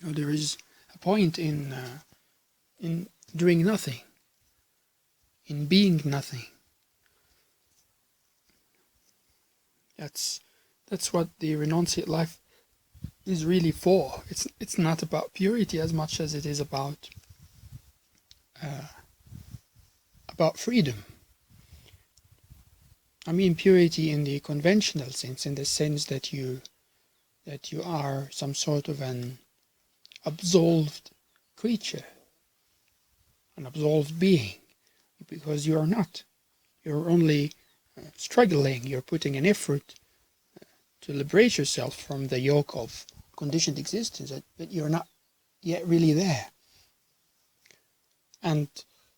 There is a point in doing nothing, in being nothing. That's what the renunciate life is really for. It's not about purity as much as it is about freedom. I mean purity in the conventional sense, in the sense that you are some sort of an absolved creature, an absolved being, because you are not. You're only struggling, you're putting an effort to liberate yourself from the yoke of conditioned existence, but you're not yet really there. And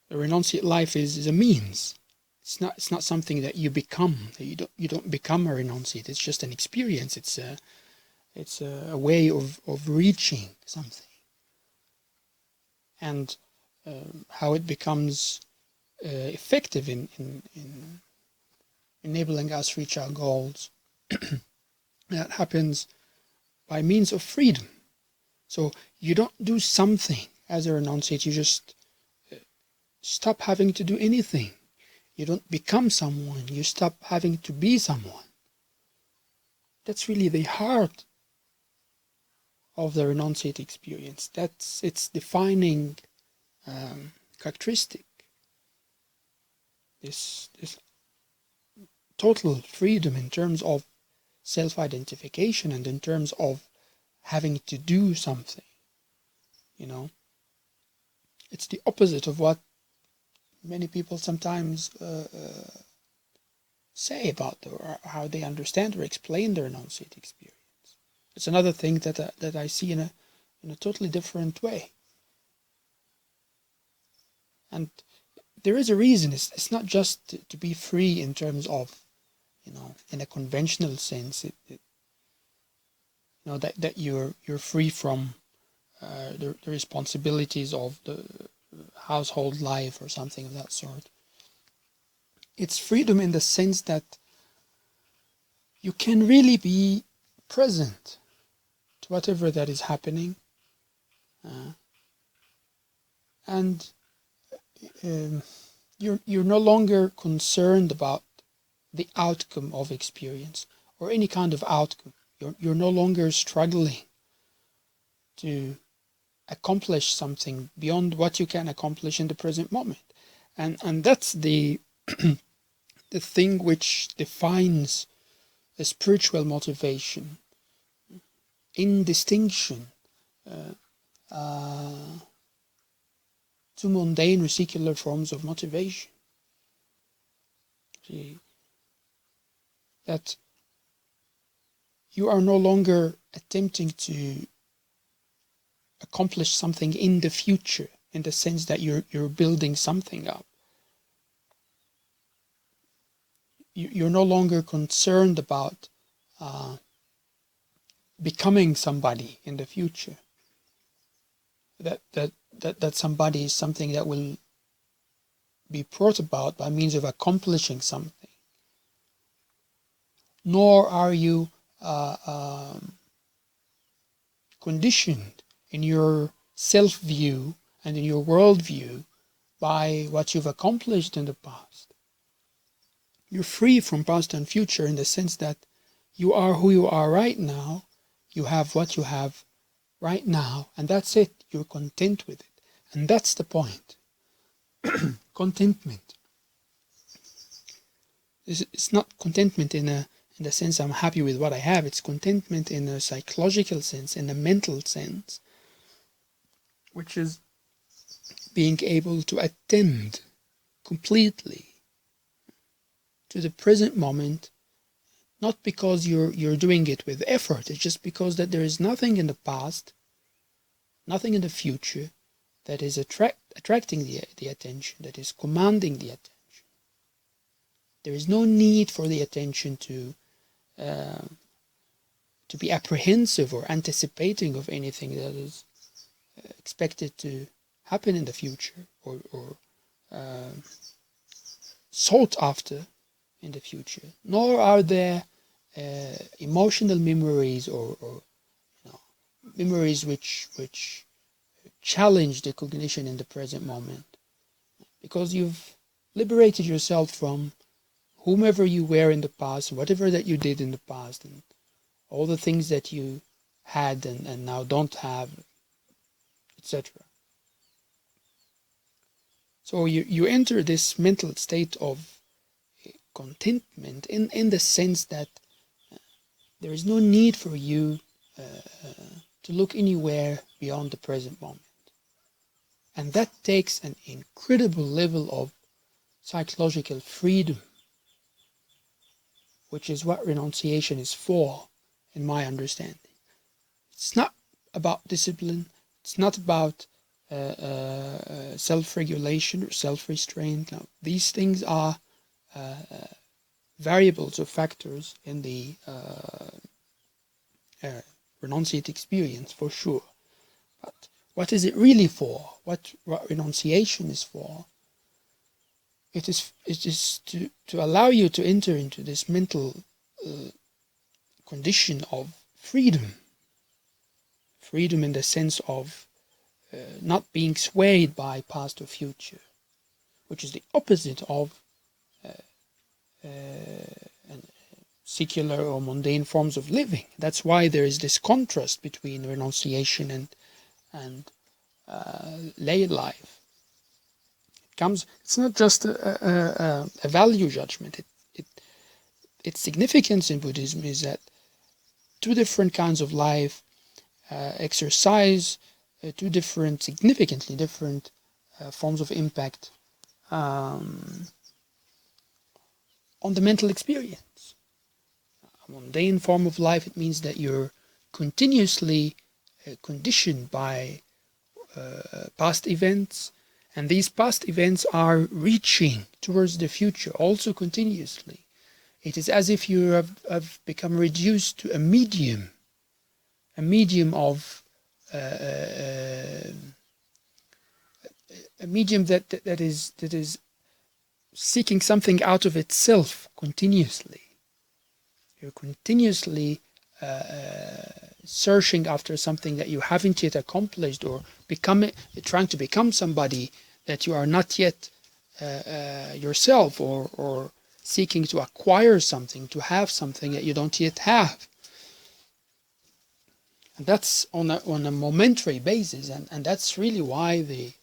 the renunciate life is a means. It's not something that you become. That you don't become a renunciate. It's just an experience. It's a way of reaching something. And how it becomes effective in enabling us reach our goals. That happens by means of freedom. So you don't do something as a renunciate. You just stop having to do anything. You don't become someone. You stop having to be someone. That's really the heart of the renunciate experience. That's its defining characteristic. This total freedom in terms of self-identification and in terms of having to do something. It's the opposite of what many people sometimes say about or how they understand or explain the renunciate experience. It's another thing that I see in a totally different way. And there is a reason. It's not just to be free in terms of, in a conventional sense. That you're free from the responsibilities of the household life or something of that sort. It's freedom in the sense that you can really be present to whatever that is happening, and you're no longer concerned about the outcome of experience or any kind of outcome. You're no longer struggling to accomplish something beyond what you can accomplish in the present moment, and that's the the thing which defines a spiritual motivation, in distinction to mundane or secular forms of motivation. See, that you are no longer attempting to accomplish something in the future, in the sense that you're building something up. You're no longer concerned about becoming somebody in the future. That somebody is something that will be brought about by means of accomplishing something. Nor are you conditioned in your self-view and in your worldview by what you've accomplished in the past. You're free from past and future in the sense that you are who you are right now. You have what you have right now, and that's it. You're content with it. And that's the point. Contentment. It's not contentment in the sense I'm happy with what I have. It's contentment in a psychological sense, in a mental sense, which is being able to attend completely to the present moment, not because you're doing it with effort. It's just because that there is nothing in the past, nothing in the future that is attracting the attention, that is commanding the attention. There is no need for the attention to be apprehensive or anticipating of anything that is expected to happen in the future or sought after in the future. Nor are there emotional memories or memories which challenge the cognition in the present moment, because you've liberated yourself from whomever you were in the past, whatever that you did in the past, and all the things that you had and now don't have, etc. So you enter this mental state of contentment in the sense that there is no need for you to look anywhere beyond the present moment. And that takes an incredible level of psychological freedom, which is what renunciation is for, in my understanding. It's not about discipline. It's not about self-regulation or self-restraint. No, these things are variables or factors in the renunciate experience, for sure. But what is it really for? What renunciation is for? It is to allow you to enter into this mental condition of freedom. Freedom in the sense of not being swayed by past or future, which is the opposite of secular or mundane forms of living. That's why there is this contrast between renunciation and lay life. It's not just a value judgment. Its significance in Buddhism is that two different kinds of life exercise two significantly different forms of impact on the mental experience. A mundane form of life, it means that you're continuously conditioned by past events, and these past events are reaching towards the future also continuously. It is as if you have become reduced to a medium of a medium that is seeking something out of itself continuously. You're continuously searching after something that you haven't yet accomplished, or trying to become somebody that you are not yet yourself, or seeking to acquire something, to have something that you don't yet have. And that's on a momentary basis, and that's really why the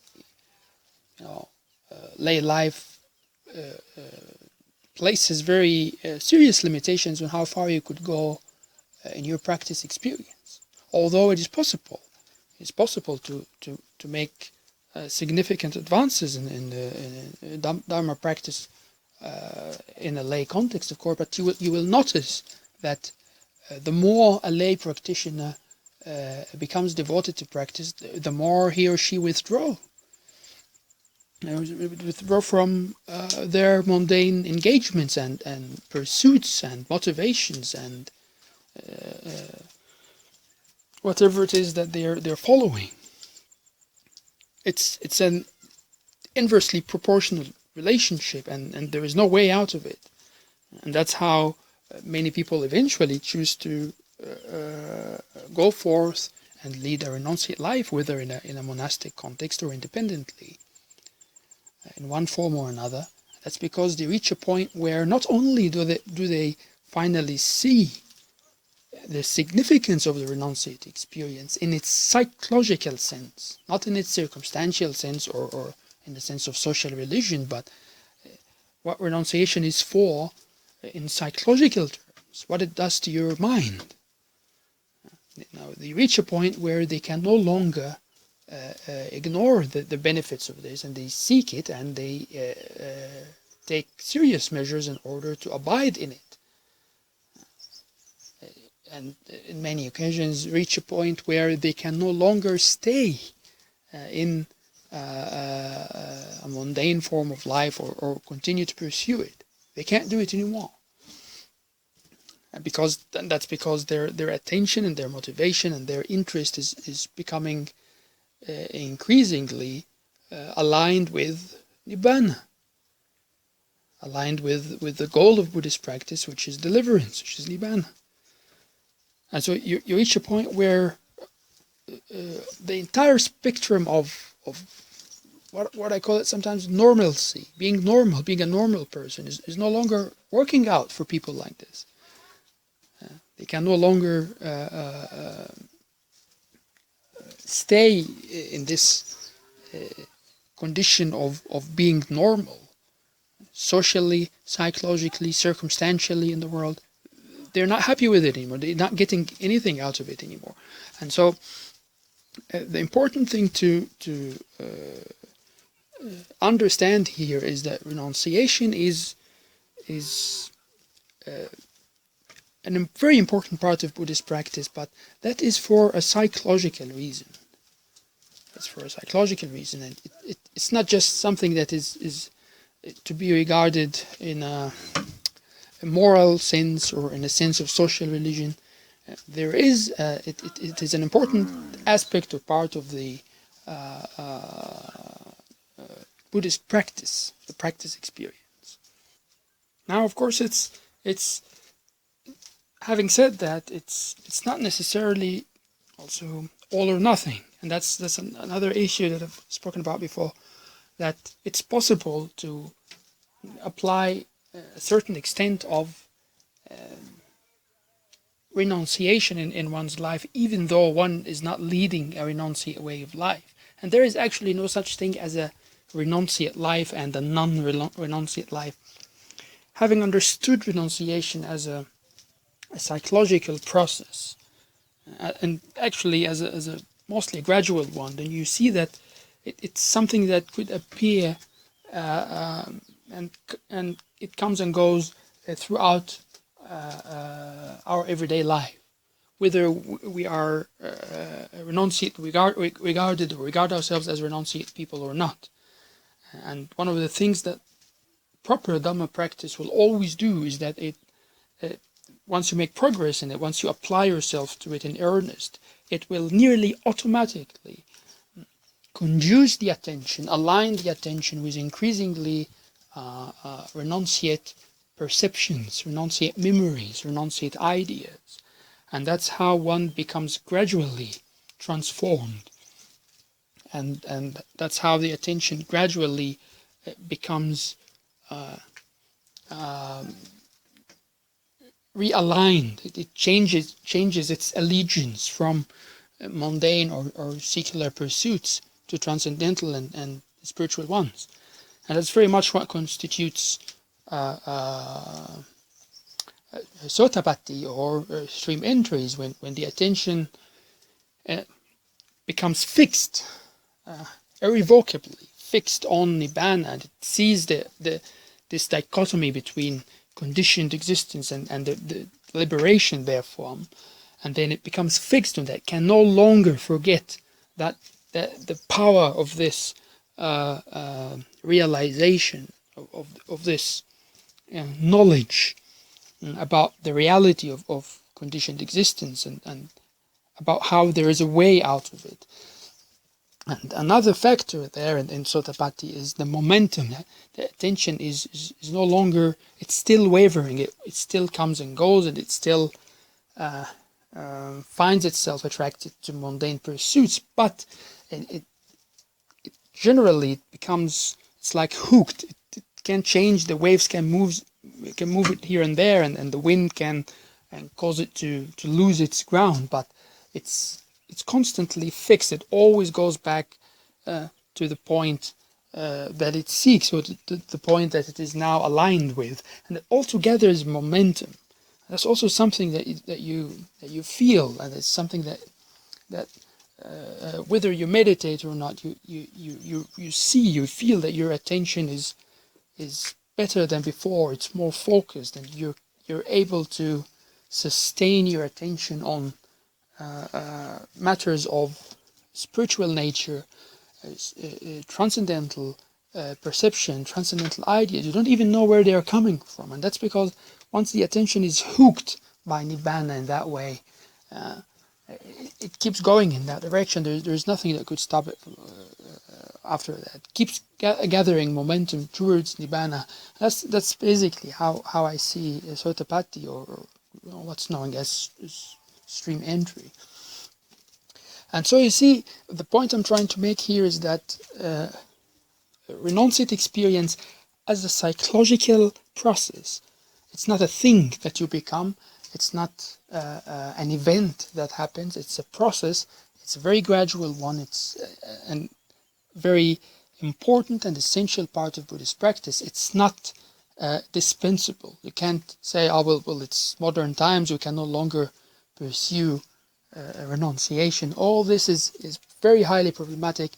lay life places very serious limitations on how far you could go in your practice experience. Although it's possible to make significant advances in the Dharma practice in a lay context, of course, but you will notice that the more a lay practitioner becomes devoted to practice, the more he or she withdraw from their mundane engagements and pursuits and motivations and whatever it is that they're following. It's an inversely proportional relationship, and there is no way out of it. And that's how many people eventually choose to go forth and lead a renunciate life, whether in a monastic context or independently, in one form or another. That's because they reach a point where not only do they finally see the significance of the renunciate experience in its psychological sense, not in its circumstantial sense or in the sense of social religion, but what renunciation is for in psychological terms, what it does to your mind. Now, they reach a point where they can no longer ignore the benefits of this, and they seek it, and they take serious measures in order to abide in it. And in many occasions reach a point where they can no longer stay in a mundane form of life or continue to pursue it. They can't do it anymore. That's because their attention and their motivation and their interest is becoming increasingly aligned with Nibbana, aligned with the goal of Buddhist practice, which is deliverance, which is Nibbana. And so you reach a point where the entire spectrum of what I call it sometimes normalcy, being normal, being a normal person is no longer working out for people like this. They can no longer stay in this condition of being normal, socially, psychologically, circumstantially in the world. They're not happy with it anymore. They're not getting anything out of it anymore. And so the important thing to understand here is that renunciation is a very important part of Buddhist practice, but that is for a psychological reason. It's for a psychological reason, and it's not just something that is to be regarded in a moral sense or in a sense of social religion. There is it is an important aspect or part of the Buddhist practice, the practice experience. Now, of course, it's having said that, it's not necessarily also all or nothing, and that's another issue that I've spoken about before. That it's possible to apply a certain extent of renunciation in one's life, even though one is not leading a renunciate way of life. And there is actually no such thing as a renunciate life and a non-renunciate life. Having understood renunciation as a psychological process, and actually as a mostly a gradual one, then you see that it's something that could appear and it comes and goes throughout our everyday life, whether we are renunciate, regard ourselves as renunciate people or not. And one of the things that proper Dhamma practice will always do is that once you make progress in it, once you apply yourself to it in earnest, it will nearly automatically conduce the attention, align the attention with increasingly renunciate perceptions, renunciate memories, renunciate ideas. And that's how one becomes gradually transformed. And that's how the attention gradually becomes realigned. It changes its allegiance from mundane or secular pursuits to transcendental and spiritual ones. And that's very much what constitutes sotapatti or stream entries, when the attention becomes fixed, irrevocably fixed on Nibbana, and it sees this dichotomy between conditioned existence and the liberation therefrom, and then it becomes fixed on that, can no longer forget that the power of this realization of this knowledge about the reality of conditioned existence and about how there is a way out of it. And another factor there in Sotapatti is the momentum. The attention is no longer, it's still wavering, it still comes and goes, and it still finds itself attracted to mundane pursuits, but it generally becomes, it's like hooked. It can change, the waves can move it here and there, and the wind can cause it to lose its ground, but it's constantly fixed. It always goes back to the point that it seeks, or the point that it is now aligned with, and it altogether is momentum. That's also something that you feel, and it's something that whether you meditate or not, you see, you feel that your attention is better than before. It's more focused, and you're able to sustain your attention on matters of spiritual nature, transcendental perception, transcendental ideas. You don't even know where they are coming from, and that's because once the attention is hooked by Nibbana in that way, it keeps going in that direction. There's nothing that could stop it after that. It keeps gathering momentum towards Nibbana. That's basically how I see Sotapatti, or what's known as stream entry. And so you see, the point I'm trying to make here is that renunciate experience as a psychological process. It's not a thing that you become. It's not an event that happens. It's a process. It's a very gradual one. It's a very important and essential part of Buddhist practice. It's not dispensable. You can't say, oh, well, it's modern times. You can no longer pursue renunciation. All this is very highly problematic.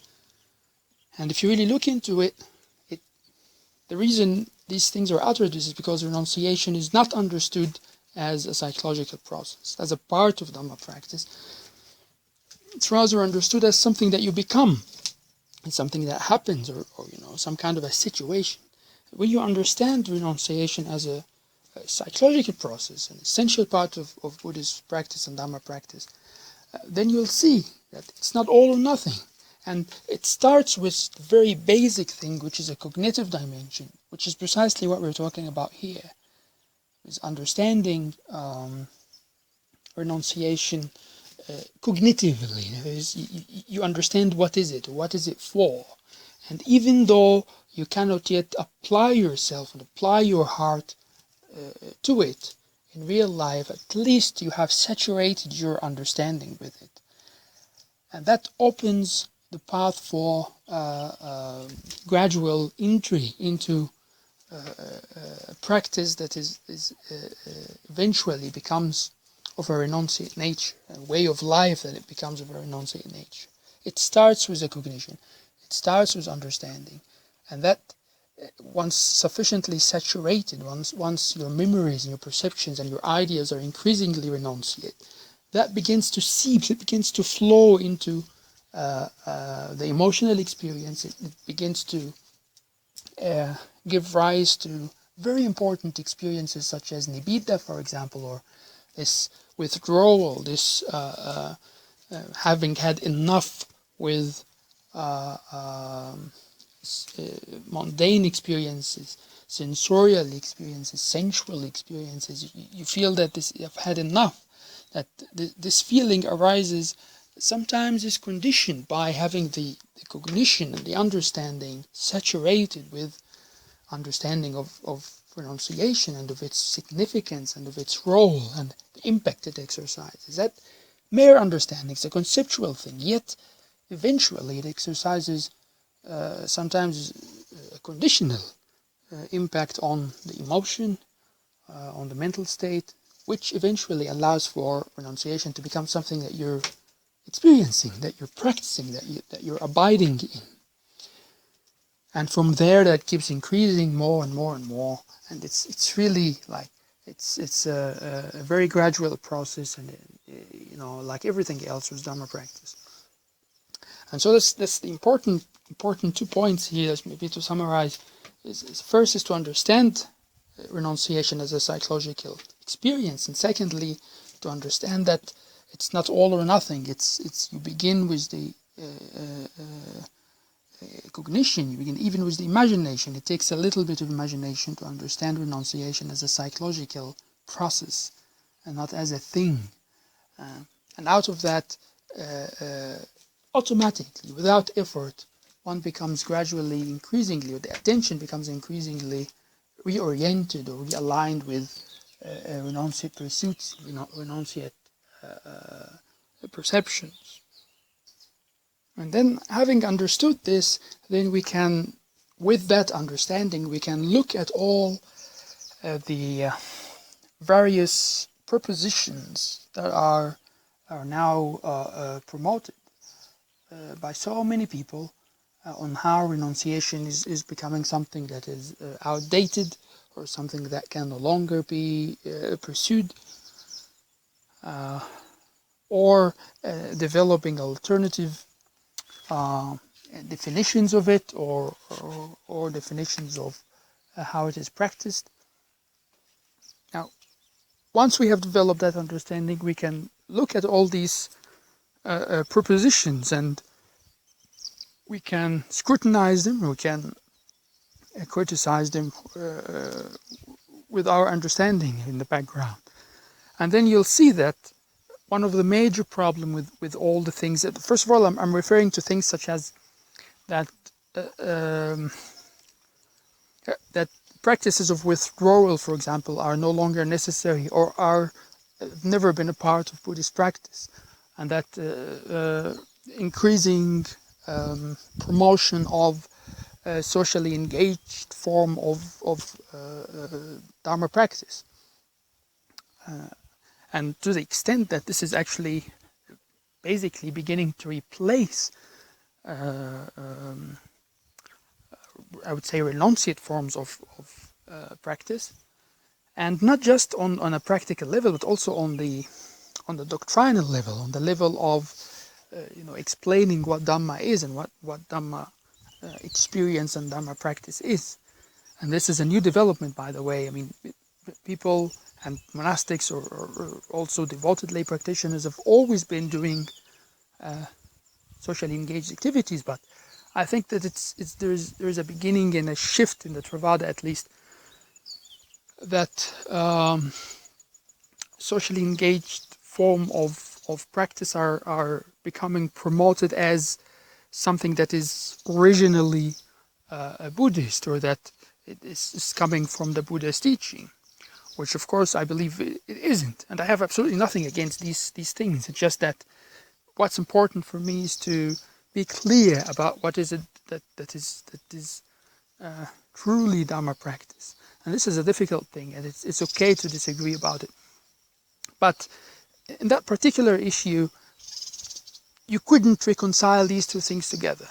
And if you really look into it, the reason these things are uttered is because renunciation is not understood as a psychological process, as a part of Dhamma practice. It's rather understood as something that you become. It's something that happens, or some kind of a situation. When you understand renunciation as a psychological process, an essential part of Buddhist practice and Dhamma practice, then you'll see that it's not all or nothing. And it starts with the very basic thing, which is a cognitive dimension, which is precisely what we're talking about here. Is understanding renunciation cognitively. You understand what is it for. And even though you cannot yet apply yourself and apply your heart to it in real life, at least you have saturated your understanding with it. And that opens the path for gradual entry into a practice that is eventually becomes of a renunciate nature, a way of life that it becomes of a renunciate nature. It starts with a cognition. It starts with understanding. And that, once sufficiently saturated, once your memories and your perceptions and your ideas are increasingly renunciate, that begins to seep, it begins to flow into the emotional experience. It begins to give rise to very important experiences such as nibbida, for example, or this withdrawal, this having had enough with mundane experiences, sensorial experiences, sensual experiences. You feel that you've had enough, that this feeling arises, sometimes is conditioned by having the cognition and the understanding saturated with understanding of renunciation and of its significance and of its role and the impact it exercises. That mere understanding is a conceptual thing, yet eventually it exercises sometimes a conditional impact on the emotion, on the mental state, which eventually allows for renunciation to become something that you're experiencing, that you're practicing, that you're abiding in. And from there that keeps increasing more and more and more. And it's really like, it's a very gradual process, and like everything else with Dhamma practice. And so that's the important 2 points here, maybe to summarize, is first is to understand renunciation as a psychological experience, and secondly, to understand that it's not all or nothing. It's you begin with the cognition, you begin even with the imagination. It takes a little bit of imagination to understand renunciation as a psychological process and not as a thing. And out of that, automatically, without effort, one becomes gradually, increasingly, or the attention becomes increasingly reoriented or realigned with renunciate pursuits, renunciate perceptions. And then, having understood this, then we can, with that understanding, we can look at all the various propositions that are now promoted by so many people on how renunciation is becoming something that is outdated, or something that can no longer be pursued, or developing alternative definitions of it, or definitions of how it is practiced. Now, once we have developed that understanding, we can look at all these propositions, and we can scrutinize them, we can criticize them with our understanding in the background. And then you'll see that one of the major problem with all the things that, first of all, I'm referring to things such as that that practices of withdrawal, for example, are no longer necessary or are never been a part of Buddhist practice, and that increasing promotion of socially engaged form of Dharma practice. And to the extent that this is actually basically beginning to replace, I would say, renunciate forms of practice, and not just on a practical level, but also on the doctrinal level, on the level of explaining what Dhamma is and what Dhamma experience and Dhamma practice is. And this is a new development, by the way. I mean, people and monastics or also devoted lay practitioners have always been doing socially engaged activities, but I think that there's a beginning and a shift in the Theravada, at least, that socially engaged form of practice are becoming promoted as something that is originally Buddhist, or that it is coming from the Buddha's teaching, which of course I believe it isn't. And I have absolutely nothing against these things. It's just that what's important for me is to be clear about what is it that is truly Dharma practice. And this is a difficult thing, and it's okay to disagree about it. But in that particular issue, you couldn't reconcile these two things together.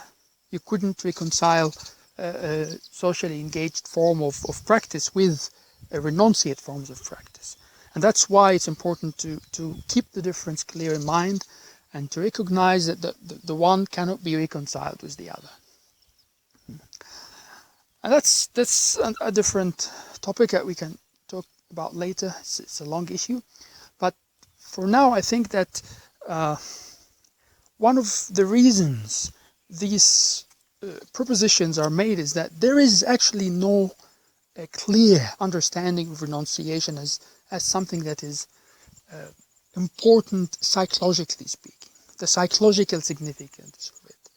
You couldn't reconcile a socially engaged form of practice with renunciate forms of practice. And that's why it's important to keep the difference clear in mind and to recognize that the one cannot be reconciled with the other. And that's a different topic that we can talk about later. It's a long issue. But for now, I think that one of the reasons these propositions are made is that there is actually no clear understanding of renunciation as something that is important psychologically speaking, the psychological significance of it,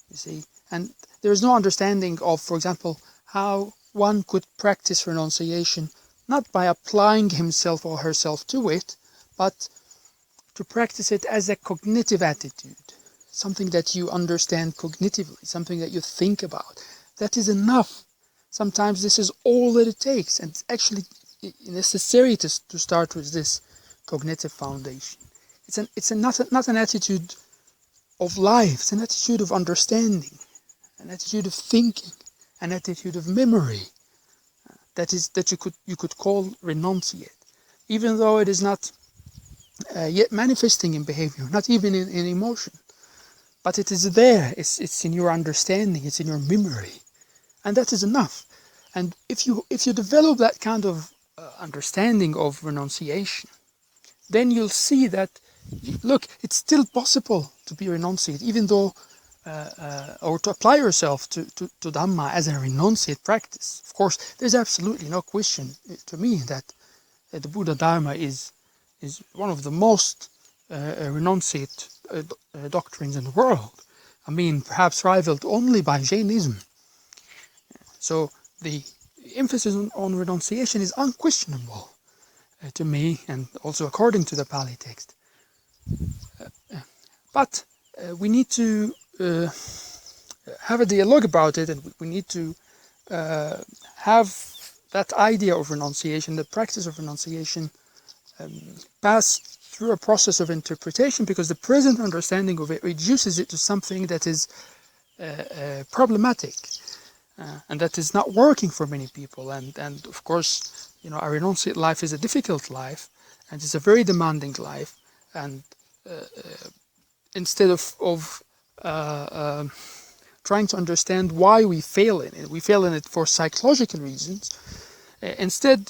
you see. And there is no understanding of, for example, how one could practice renunciation not by applying himself or herself to it, but to practice it as a cognitive attitude, something that you understand cognitively, something that you think about. That is enough. Sometimes this is all that it takes, and it's actually necessary to start with this cognitive foundation. It's not an attitude of life, it's an attitude of understanding, an attitude of thinking, an attitude of memory that you could call renunciate, even though it is not yet manifesting in behavior, not even in emotion, but it is there. It's in your understanding, it's in your memory, and that is enough. And if you develop that kind of understanding of renunciation, then you'll see that, look, it's still possible to be renunciate, even though, or to apply yourself to Dhamma as a renunciate practice. Of course, there's absolutely no question to me that the Buddha Dharma is one of the most renunciate doctrines in the world. I mean, perhaps rivaled only by Jainism. So the emphasis on renunciation is unquestionable to me, and also according to the Pali text. But we need to have a dialogue about it, and we need to have that idea of renunciation, the practice of renunciation, pass through a process of interpretation, because the present understanding of it reduces it to something that is problematic, and that is not working for many people. And of course, a renunciate life is a difficult life, and it's a very demanding life. And instead of trying to understand why we fail in it for psychological reasons. Instead,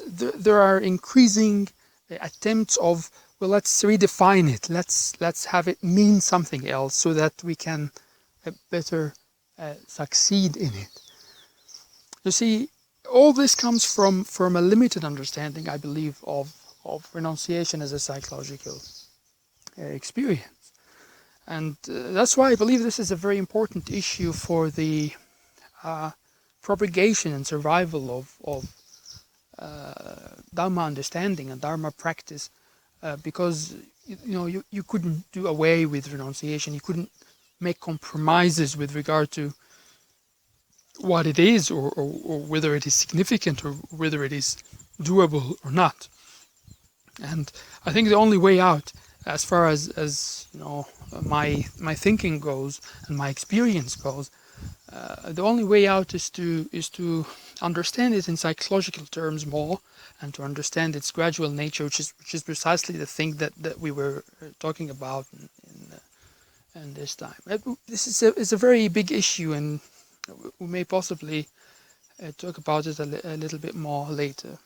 there are increasing attempts of, well, let's redefine it. Let's have it mean something else so that we can better succeed in it. You see, all this comes from a limited understanding, I believe, of renunciation as a psychological experience. And that's why I believe this is a very important issue for the propagation and survival of Dharma understanding and Dharma practice, because you couldn't do away with renunciation. You couldn't make compromises with regard to what it is, or whether it is significant, or whether it is doable or not. And I think the only way out, as far as my thinking goes and my experience goes, the only way out is to understand it in psychological terms more, and to understand its gradual nature, which is precisely the thing that we were talking about in this time. This is a very big issue, and we may possibly talk about it a little bit more later.